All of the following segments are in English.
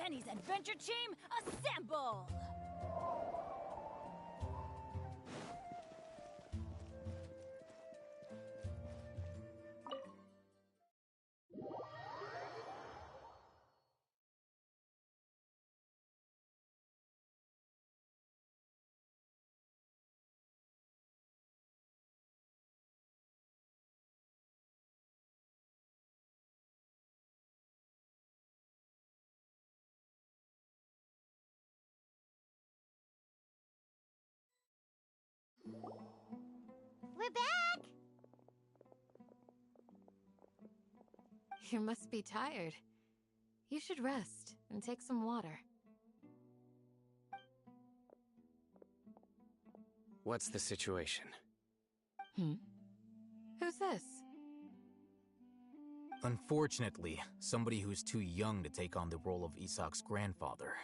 Penny's adventure team, assemble! We're back! You must be tired. You should rest and take some water. What's the situation? Who's this? Unfortunately, somebody who's too young to take on the role of Isak's grandfather.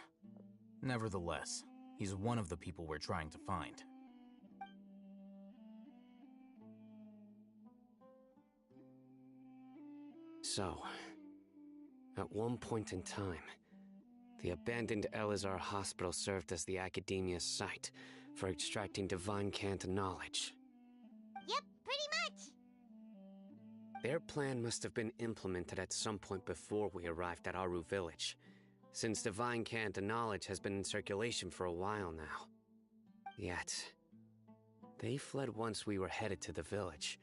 Nevertheless, he's one of the people we're trying to find. So, at one point in time, the abandoned Elazar Hospital served as the Academia's site for extracting divine cant knowledge. Yep, pretty much. Their plan must have been implemented at some point before we arrived at Aru village, since divine cant knowledge has been in circulation for a while now. Yet, they fled once we were headed to the village,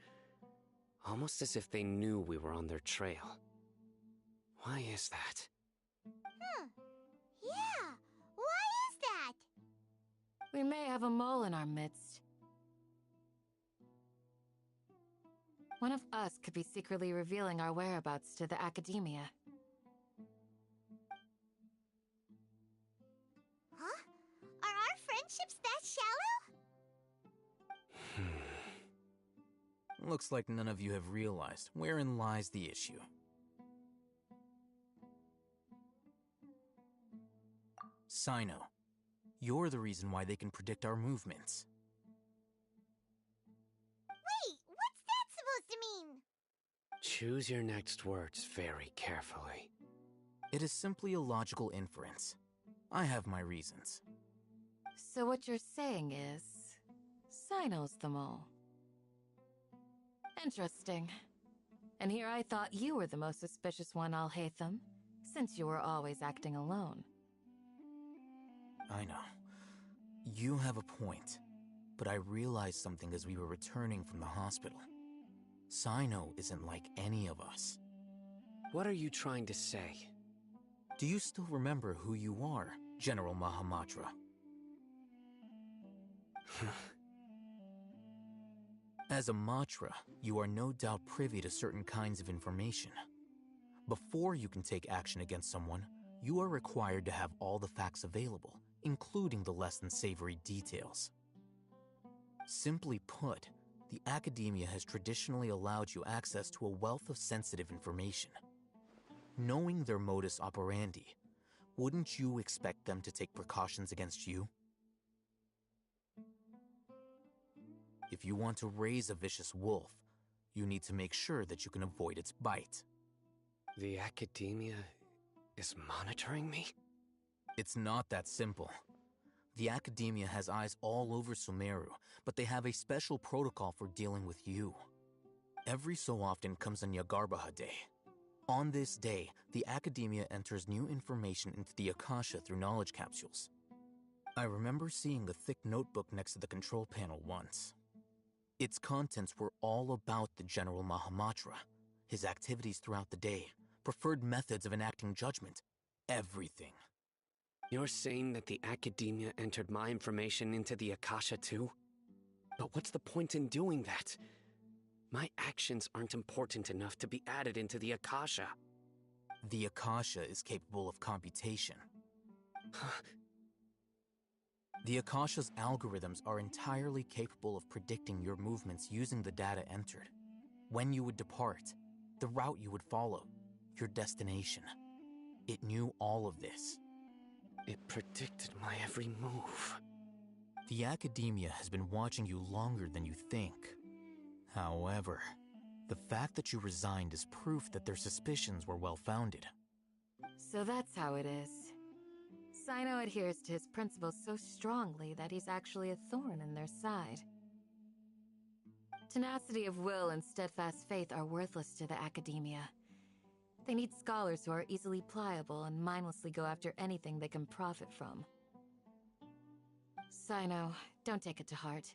almost as if they knew we were on their trail. Why is that? Yeah, why is that? We may have a mole in our midst. One of us could be secretly revealing our whereabouts to the Academia. Huh? Are our friendships that shallow? Looks like none of you have realized wherein lies the issue. Sino, you're the reason why they can predict our movements. Wait, what's that supposed to mean? Choose your next words very carefully. It is simply a logical inference. I have my reasons. So what you're saying is, Sino's the mole. Interesting. And here I thought you were the most suspicious one, Alhaitham, since you were always acting alone. I know. You have a point, but I realized something as we were returning from the hospital. Sino isn't like any of us. What are you trying to say? Do you still remember who you are, General Mahamatra? As a Matra, you are no doubt privy to certain kinds of information. Before you can take action against someone, you are required to have all the facts available, including the less than savory details. Simply put, the Academia has traditionally allowed you access to a wealth of sensitive information. Knowing their modus operandi, wouldn't you expect them to take precautions against you? If you want to raise a vicious wolf, you need to make sure that you can avoid its bite. The Academia is monitoring me? It's not that simple. The Academia has eyes all over Sumeru, but they have a special protocol for dealing with you. Every so often comes a Nyagarbaha Day. On this day, the Academia enters new information into the Akasha through knowledge capsules. I remember seeing a thick notebook next to the control panel once. Its contents were all about the General Mahamatra, his activities throughout the day, preferred methods of enacting judgment, everything. You're saying that the Academia entered my information into the Akasha too? But what's the point in doing that? My actions aren't important enough to be added into the Akasha. The Akasha is capable of computation. The Akasha's algorithms are entirely capable of predicting your movements using the data entered. When you would depart, the route you would follow, your destination. It knew all of this. It predicted my every move. The Academia has been watching you longer than you think. However, the fact that you resigned is proof that their suspicions were well-founded. So that's how it is. Sino adheres to his principles so strongly that he's actually a thorn in their side. Tenacity of will and steadfast faith are worthless to the academia. They need scholars who are easily pliable and mindlessly go after anything they can profit from. Sino, don't take it to heart.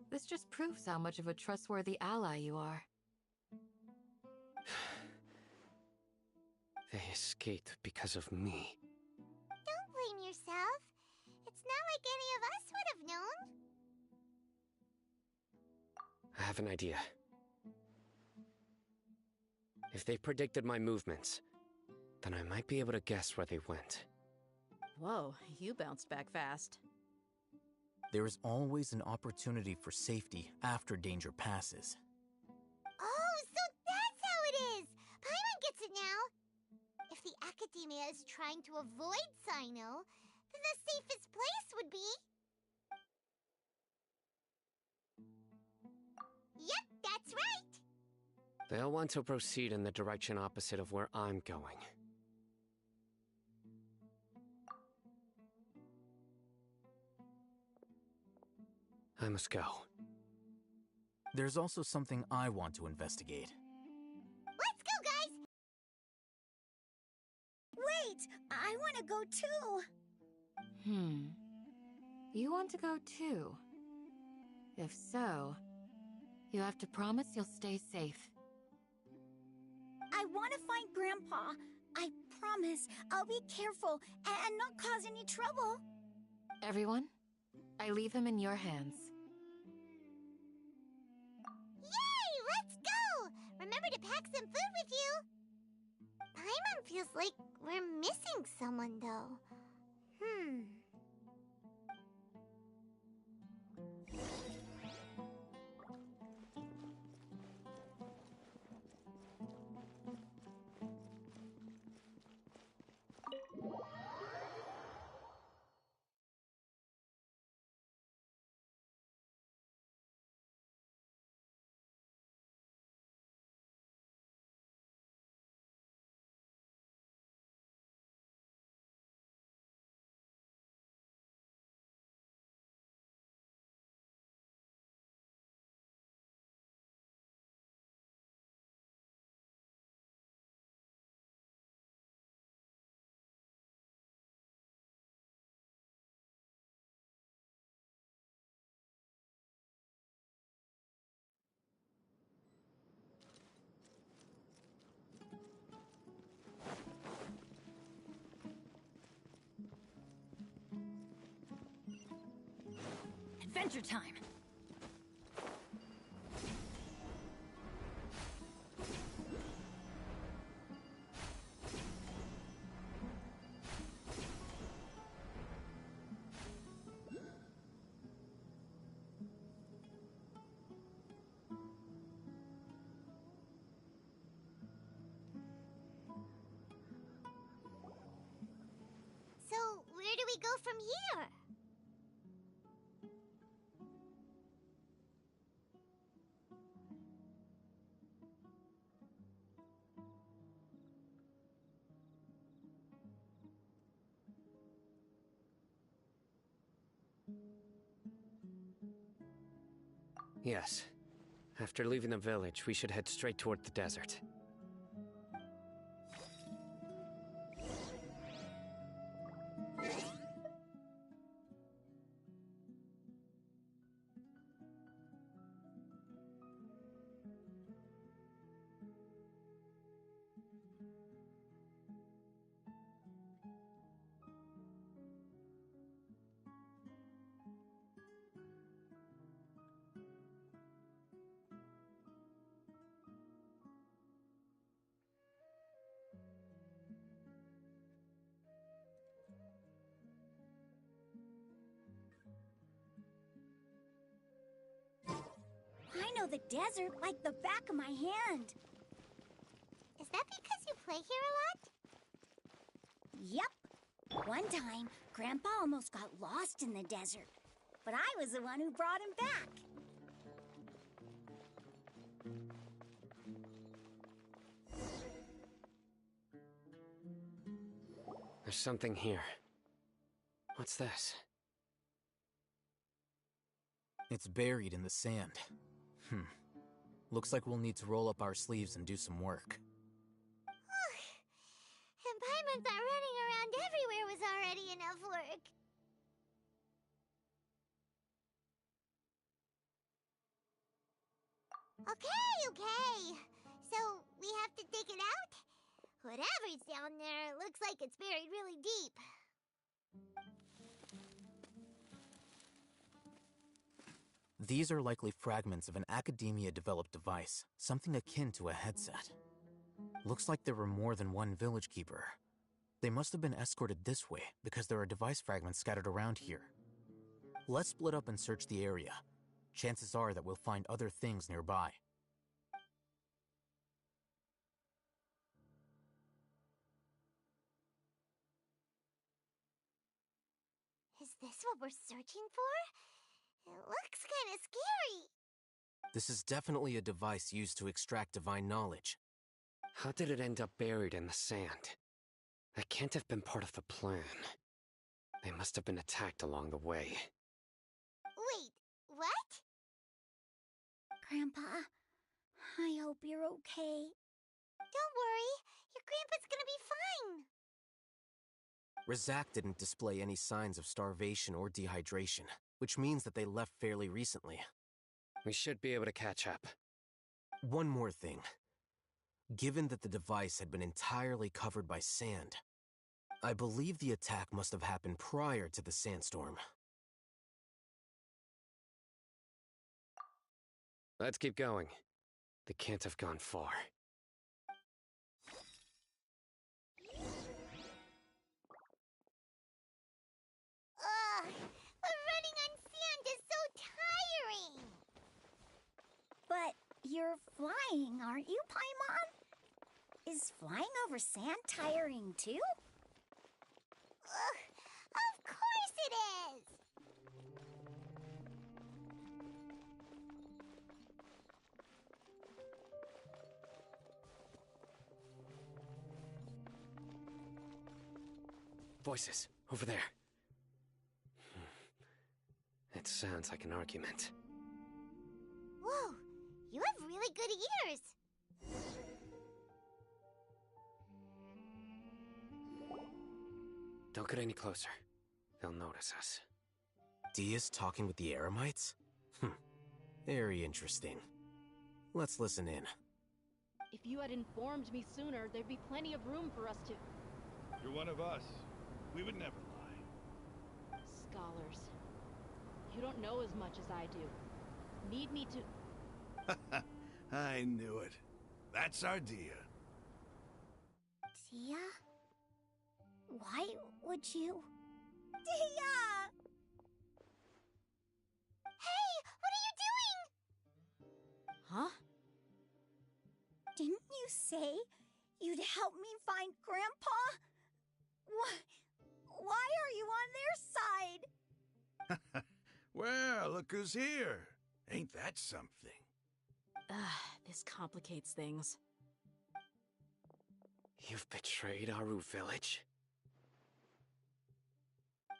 This just proves how much of a trustworthy ally you are. They escaped because of me. Don't blame yourself. It's not like any of us would have known. I have an idea. If they predicted my movements, then I might be able to guess where they went. Whoa, you bounced back fast. There is always an opportunity for safety after danger passes. Oh, so that's how it is! Paimon gets it now! If the Academia is trying to avoid Sino, then the safest place would be... Yep, that's right! They'll want to proceed in the direction opposite of where I'm going. I must go. There's also something I want to investigate. Let's go, guys! Wait! I want to go too! You want to go too? If so, you have to promise you'll stay safe. I want to find Grandpa. I promise I'll be careful and not cause any trouble. Everyone, I leave him in your hands. Yay! Let's go! Remember to pack some food with you! Paimon feels like we're missing someone, though. Adventure time! So, where do we go from here? Yes. After leaving the village, we should head straight toward the desert. I know the desert like the back of my hand. Is that because you play here a lot? Yep. One time, Grandpa almost got lost in the desert, but I was the one who brought him back. There's something here. What's this? It's buried in the sand. Looks like we'll need to roll up our sleeves and do some work. And Paimon thought running around everywhere was already enough work. Okay. So, we have to dig it out? Whatever's down there, looks like it's buried really deep. These are likely fragments of an Academia-developed device, something akin to a headset. Looks like there were more than one village keeper. They must have been escorted this way because there are device fragments scattered around here. Let's split up and search the area. Chances are that we'll find other things nearby. Is this what we're searching for? It looks kinda scary. This is definitely a device used to extract divine knowledge. How did it end up buried in the sand? That can't have been part of the plan. They must have been attacked along the way. Wait, what? Grandpa, I hope you're okay. Don't worry, your grandpa's gonna be fine. Razak didn't display any signs of starvation or dehydration, which means that they left fairly recently. We should be able to catch up. One more thing. Given that the device had been entirely covered by sand, I believe the attack must have happened prior to the sandstorm. Let's keep going. They can't have gone far. Ugh, but running on sand is so tiring. But you're flying, aren't you, Paimon? Is flying over sand tiring too? Ugh, of course it is. Voices, over there. It sounds like an argument. Whoa, you have really good ears. Don't get any closer. They'll notice us. Dia's talking with the Eremites? Very interesting. Let's listen in. If you had informed me sooner, there'd be plenty of room for us to... You're one of us. We would never lie. Scholars. You don't know as much as I do. Need me to... I knew it. That's our Dia. Dia? Why would you? Dia! Hey, what are you doing? Huh? Didn't you say you'd help me find Grandpa? Why are you on their side? Well, look who's here. Ain't that something? This complicates things. You've betrayed Aru village?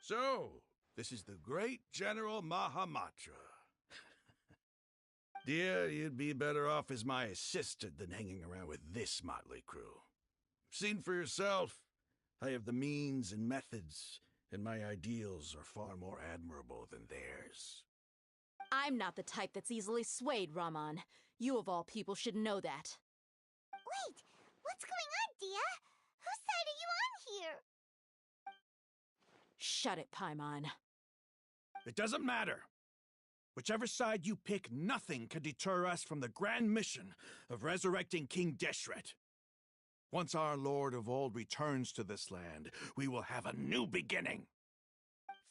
So, this is the great General Mahamatra. Dear, you'd be better off as my assistant than hanging around with this motley crew. Seen for yourself, I have the means and methods, and my ideals are far more admirable than theirs. I'm not the type that's easily swayed, Raman. You of all people should know that. Wait, what's going on, Dia? Whose side are you on here? Shut it, Paimon. It doesn't matter. Whichever side you pick, nothing can deter us from the grand mission of resurrecting King Deshret. Once our Lord of Old returns to this land, we will have a new beginning.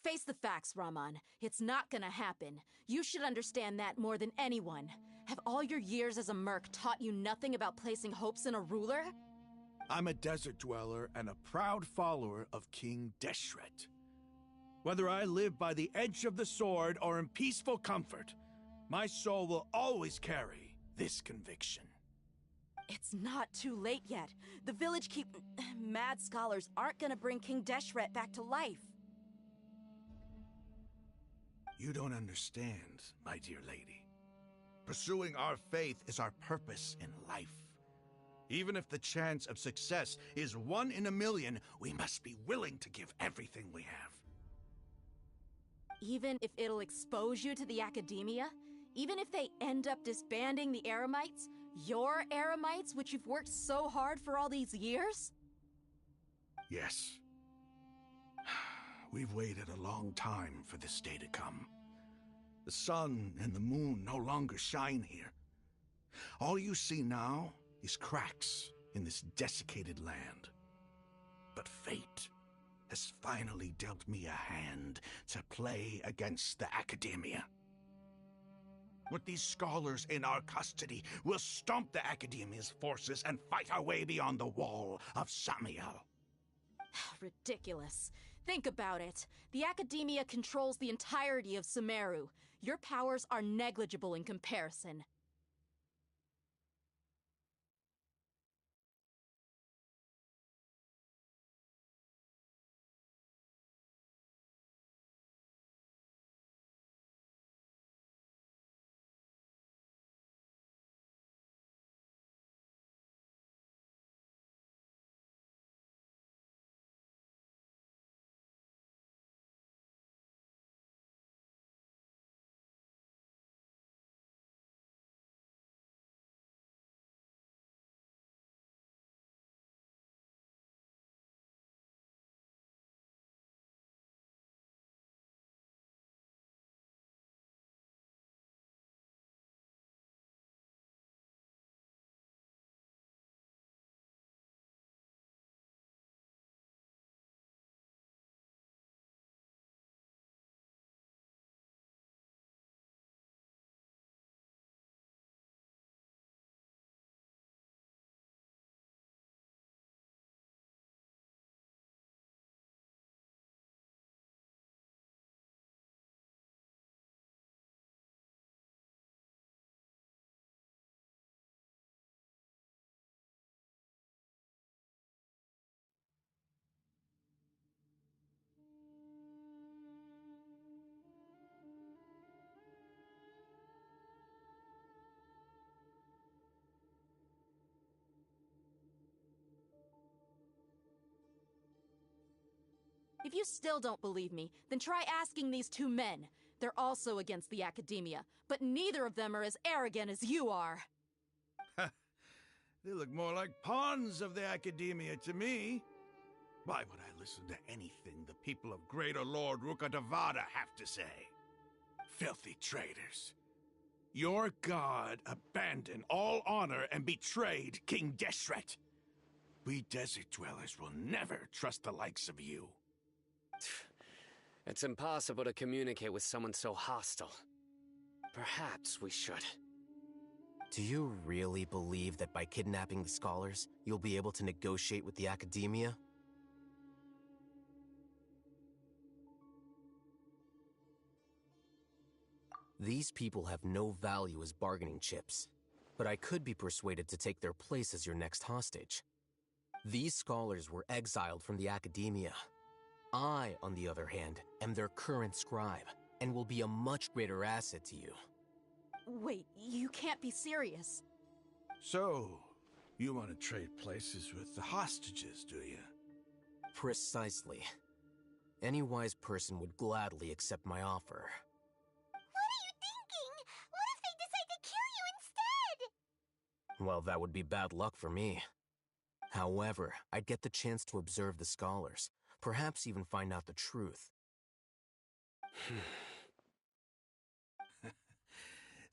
Face the facts, Raman. It's not gonna happen. You should understand that more than anyone. Have all your years as a merc taught you nothing about placing hopes in a ruler? I'm a desert dweller and a proud follower of King Deshret. Whether I live by the edge of the sword or in peaceful comfort, my soul will always carry this conviction. It's not too late yet. The village mad scholars aren't gonna bring King Deshret back to life. You don't understand, my dear lady. Pursuing our faith is our purpose in life. Even if the chance of success is 1 in a million, we must be willing to give everything we have. Even if it'll expose you to the academia? Even if they end up disbanding the Eremites? Your Eremites, which you've worked so hard for all these years? Yes. We've waited a long time for this day to come. The sun and the moon no longer shine here. All you see now is cracks in this desiccated land. But fate has finally dealt me a hand to play against the Academia. With these scholars in our custody, we'll stomp the Academia's forces and fight our way beyond the wall of Samiel. Ridiculous. Think about it. The Academia controls the entirety of Sumeru. Your powers are negligible in comparison. If you still don't believe me, then try asking these 2 men. They're also against the Academia, but neither of them are as arrogant as you are. They look more like pawns of the Academia to me. Why would I listen to anything the people of Greater Lord Rukkhadevada have to say? Filthy traitors. Your god abandoned all honor and betrayed King Deshret. We desert dwellers will never trust the likes of you. It's impossible to communicate with someone so hostile. Perhaps we should. Do you really believe that by kidnapping the scholars, you'll be able to negotiate with the Academia? These people have no value as bargaining chips, but I could be persuaded to take their place as your next hostage. These scholars were exiled from the Academia. I, on the other hand, am their current scribe, and will be a much greater asset to you. Wait, you can't be serious. So, you want to trade places with the hostages, do you? Precisely. Any wise person would gladly accept my offer. What are you thinking? What if they decide to kill you instead? Well, that would be bad luck for me. However, I'd get the chance to observe the scholars, perhaps even find out the truth.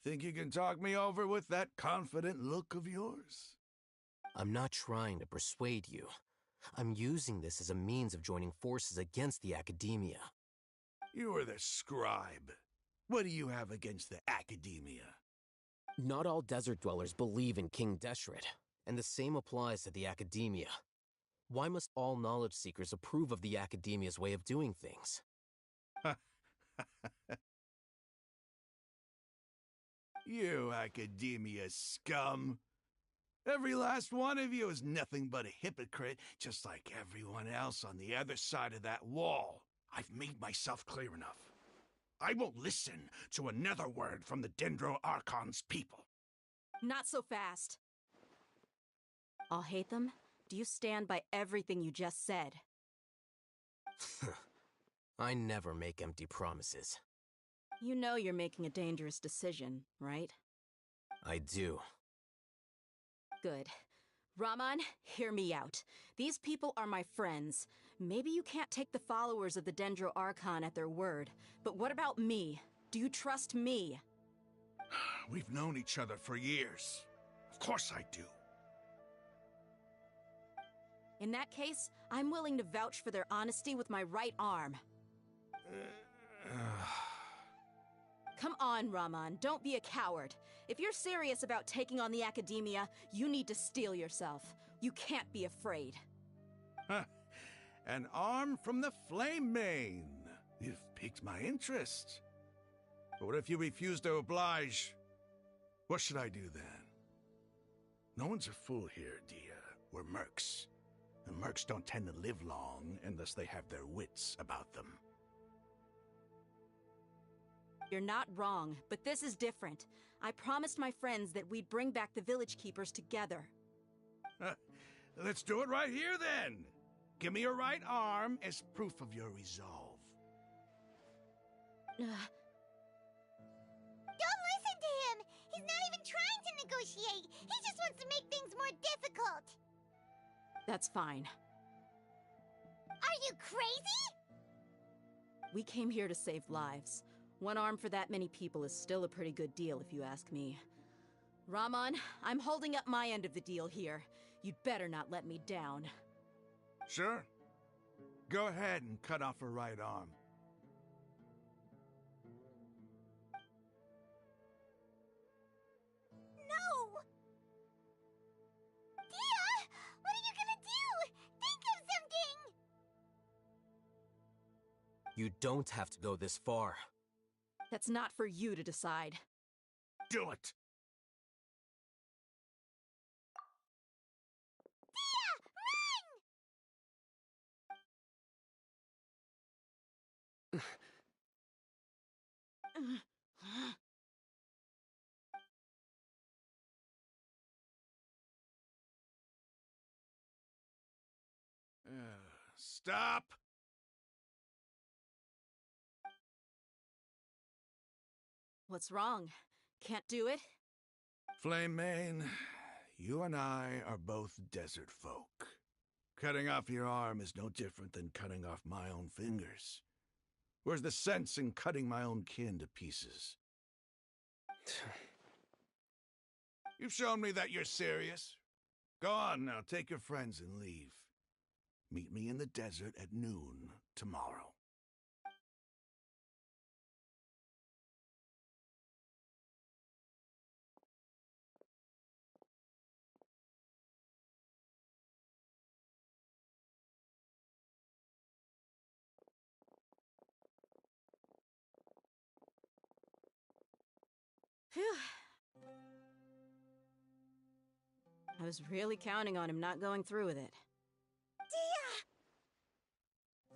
Think you can talk me over with that confident look of yours? I'm not trying to persuade you. I'm using this as a means of joining forces against the Academia. You are the scribe. What do you have against the Academia? Not all desert dwellers believe in King Deshret, and the same applies to the Academia. Why must all knowledge seekers approve of the Academia's way of doing things? You Academia scum. Every last one of you is nothing but a hypocrite, just like everyone else on the other side of that wall. I've made myself clear enough. I won't listen to another word from the Dendro Archon's people. Not so fast. I'll hate them. Do you stand by everything you just said? I never make empty promises. You know you're making a dangerous decision, right? I do. Good. Raman, hear me out. These people are my friends. Maybe you can't take the followers of the Dendro Archon at their word, but what about me? Do you trust me? We've known each other for years. Of course I do. In that case, I'm willing to vouch for their honesty with my right arm. Come on, Raman, don't be a coward. If you're serious about taking on the Academia, you need to steel yourself. You can't be afraid. An arm from the Flame Mane. You've piqued my interest. But what if you refuse to oblige? What should I do then? No one's a fool here, Dia. We're mercs. And mercs don't tend to live long unless they have their wits about them. You're not wrong, but this is different. I promised my friends that we'd bring back the village keepers together. Let's do it right here then. Give me your right arm as proof of your resolve. Don't listen to him! He's not even trying to negotiate! He just wants to make things more difficult! That's fine. Are you crazy? We came here to save lives. One arm for that many people is still a pretty good deal, if you ask me. Raman, I'm holding up my end of the deal here. You'd better not let me down. Sure. Go ahead and cut off her right arm. No! Dia! What are you gonna do? Think of something! You don't have to go this far. That's not for you to decide. Do it! Stop! What's wrong? Can't do it? Flame Mane, you and I are both desert folk. Cutting off your arm is no different than cutting off my own fingers. Where's the sense in cutting my own kin to pieces? You've shown me that you're serious. Go on now, take your friends and leave. Meet me in the desert at noon tomorrow. Phew. I was really counting on him not going through with it. Dia!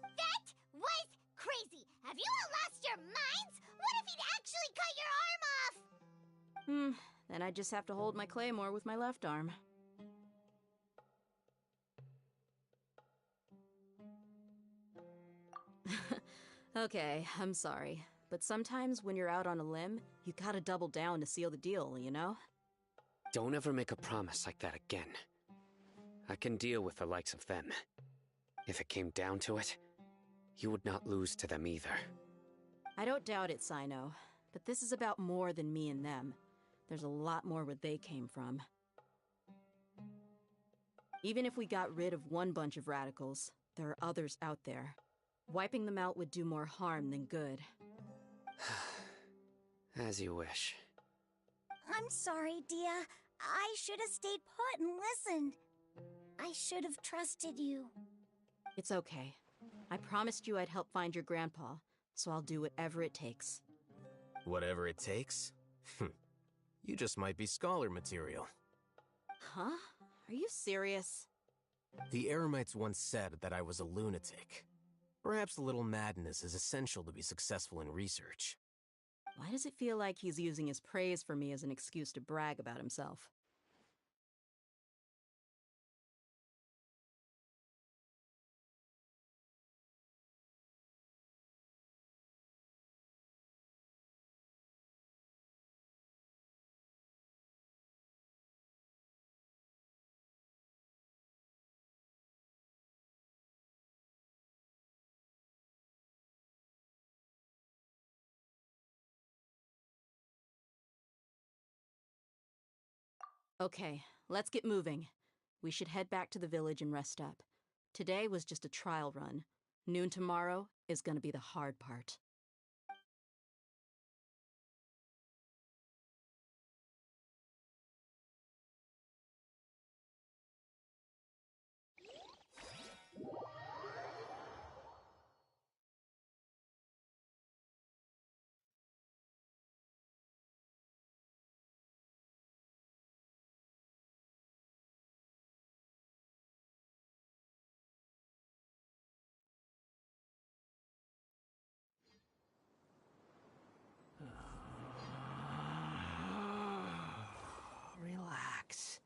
That was crazy! Have you all lost your minds? What if he'd actually cut your arm off? Then I just have to hold my claymore with my left arm. Okay, I'm sorry. But sometimes when you're out on a limb, you gotta double down to seal the deal, you know? Don't ever make a promise like that again. I can deal with the likes of them. If it came down to it, you would not lose to them either. I don't doubt it, Sino. But this is about more than me and them. There's a lot more where they came from. Even if we got rid of one bunch of radicals, there are others out there. Wiping them out would do more harm than good. As you wish. I'm sorry, Dia. I should have stayed put and listened. I should have trusted you. It's okay. I promised you I'd help find your grandpa, so I'll do whatever it takes. Whatever it takes? You just might be scholar material. Huh? Are you serious? The Eremites once said that I was a lunatic. Perhaps a little madness is essential to be successful in research. Why does it feel like he's using his praise for me as an excuse to brag about himself? Okay, let's get moving. We should head back to the village and rest up. Today was just a trial run. Noon tomorrow is gonna be the hard part. Relax.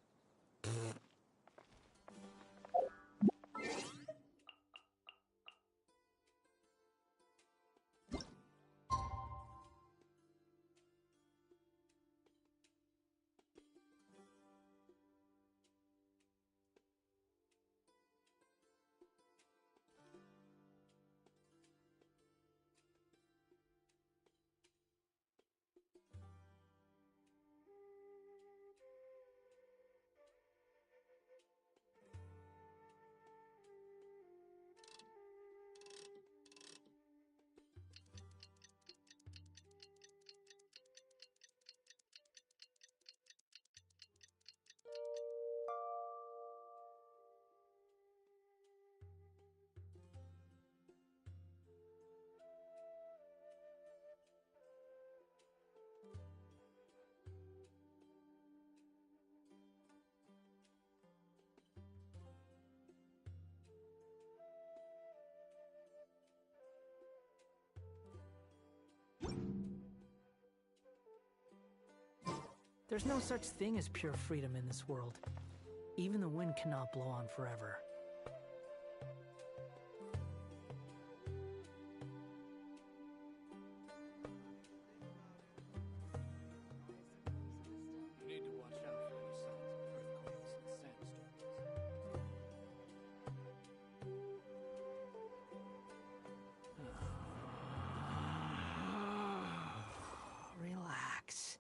There's no such thing as pure freedom in this world. Even the wind cannot blow on forever. You need to watch out for any signs of earthquakes and sandstorms. Relax.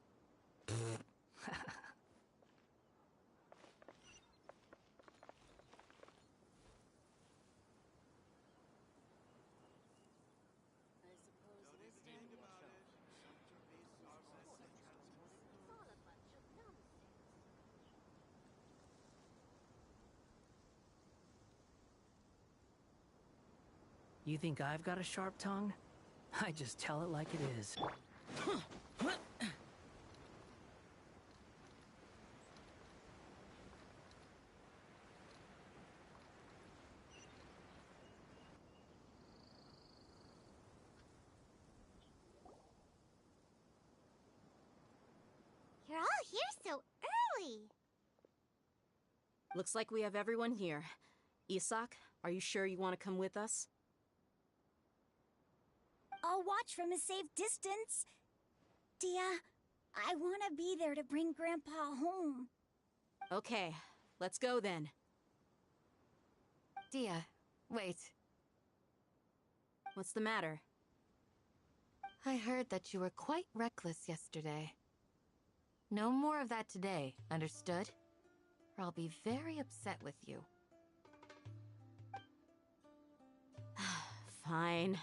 You think I've got a sharp tongue? I just tell it like it is. You're all here so early. Looks like we have everyone here. Isak, are you sure you want to come with us? I'll watch from a safe distance. Dia, I want to be there to bring Grandpa home. Okay, let's go then. Dia, wait. What's the matter? I heard that you were quite reckless yesterday. No more of that today, understood? Or I'll be very upset with you. Fine.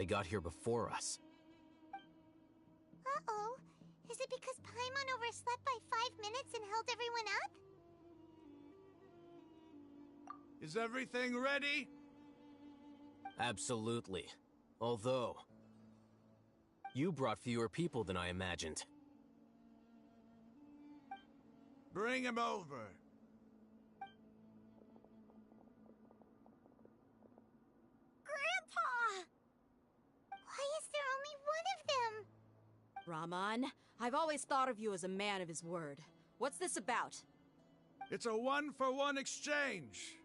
they got here before us. Uh-oh. Is it because Paimon overslept by 5 minutes and held everyone up? Is everything ready? Absolutely. Although, you brought fewer people than I imagined. Bring him over. Grandpa! Why is there only one of them? Raman, I've always thought of you as a man of his word. What's this about? It's a one-for-one exchange.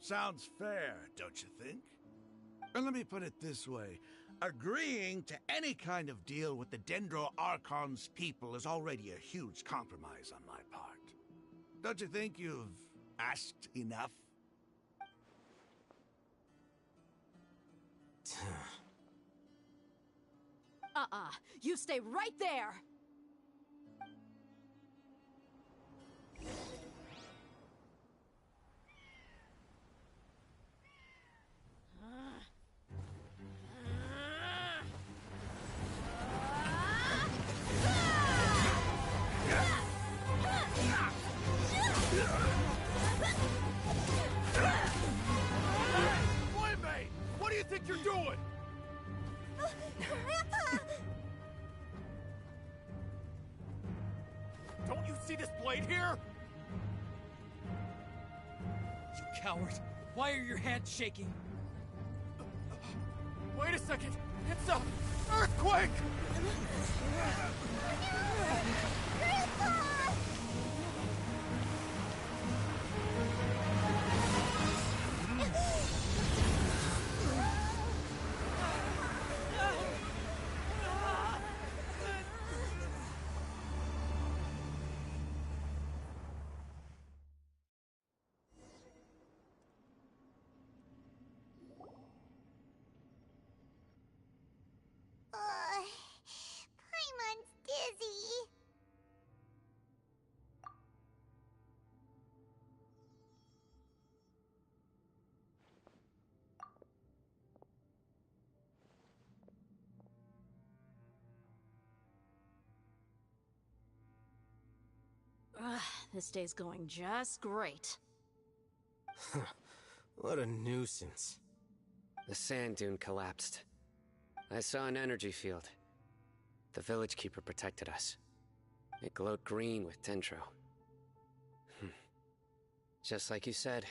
Sounds fair, don't you think? And let me put it this way. Agreeing to any kind of deal with the Dendro Archon's people is already a huge compromise on my part. Don't you think you've asked enough? You stay right there! Boy, what do you think you're doing? Grandpa! Don't you see this blade here? You coward! Why are your hands shaking? Wait a second! It's a earthquake! Paimon's dizzy. This day's going just great. What a nuisance. The sand dune collapsed. I saw an energy field. The village keeper protected us. It glowed green with Dendro. Just like you said,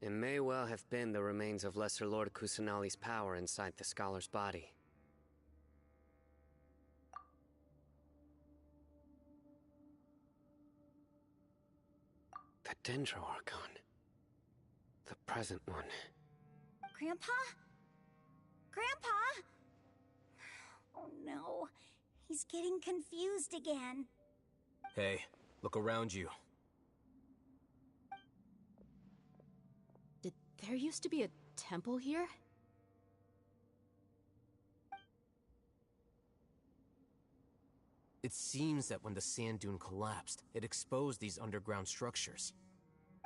it may well have been the remains of Lesser Lord Kusanali's power inside the scholar's body. The Dendro Archon. The present one. Grandpa? Grandpa? Oh no, he's getting confused again. Hey, look around you. Did there used to be a temple here? It seems that when the sand dune collapsed, it exposed these underground structures.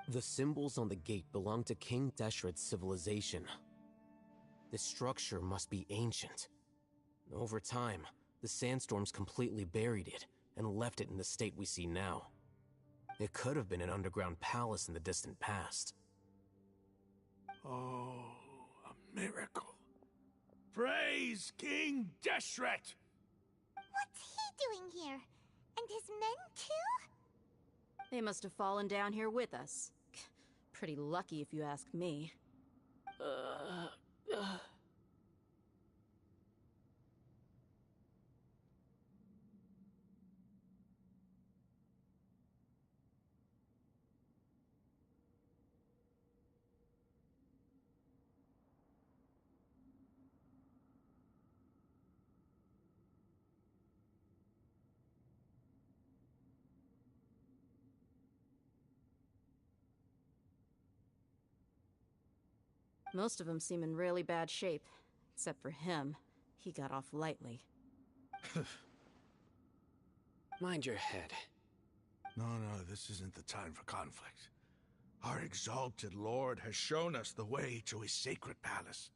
The symbols on the gate belong to King Deshret's civilization. This structure must be ancient. Over time, the sandstorms completely buried it and left it in the state we see now. It could have been an underground palace in the distant past. Oh, a miracle. Praise King Deshret! What's he doing here? And his men too? They must have fallen down here with us. Pretty lucky if you ask me. Most of them seem in really bad shape. Except for him. He got off lightly. Mind your head. No, this isn't the time for conflict. Our exalted lord has shown us the way to his sacred palace.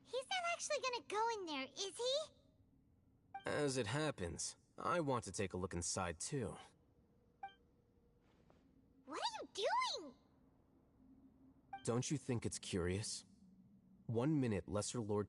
He said actually gonna go in there, is he? As it happens, I want to take a look inside too. What are you doing? Don't you think it's curious? 1 minute Lesser Lord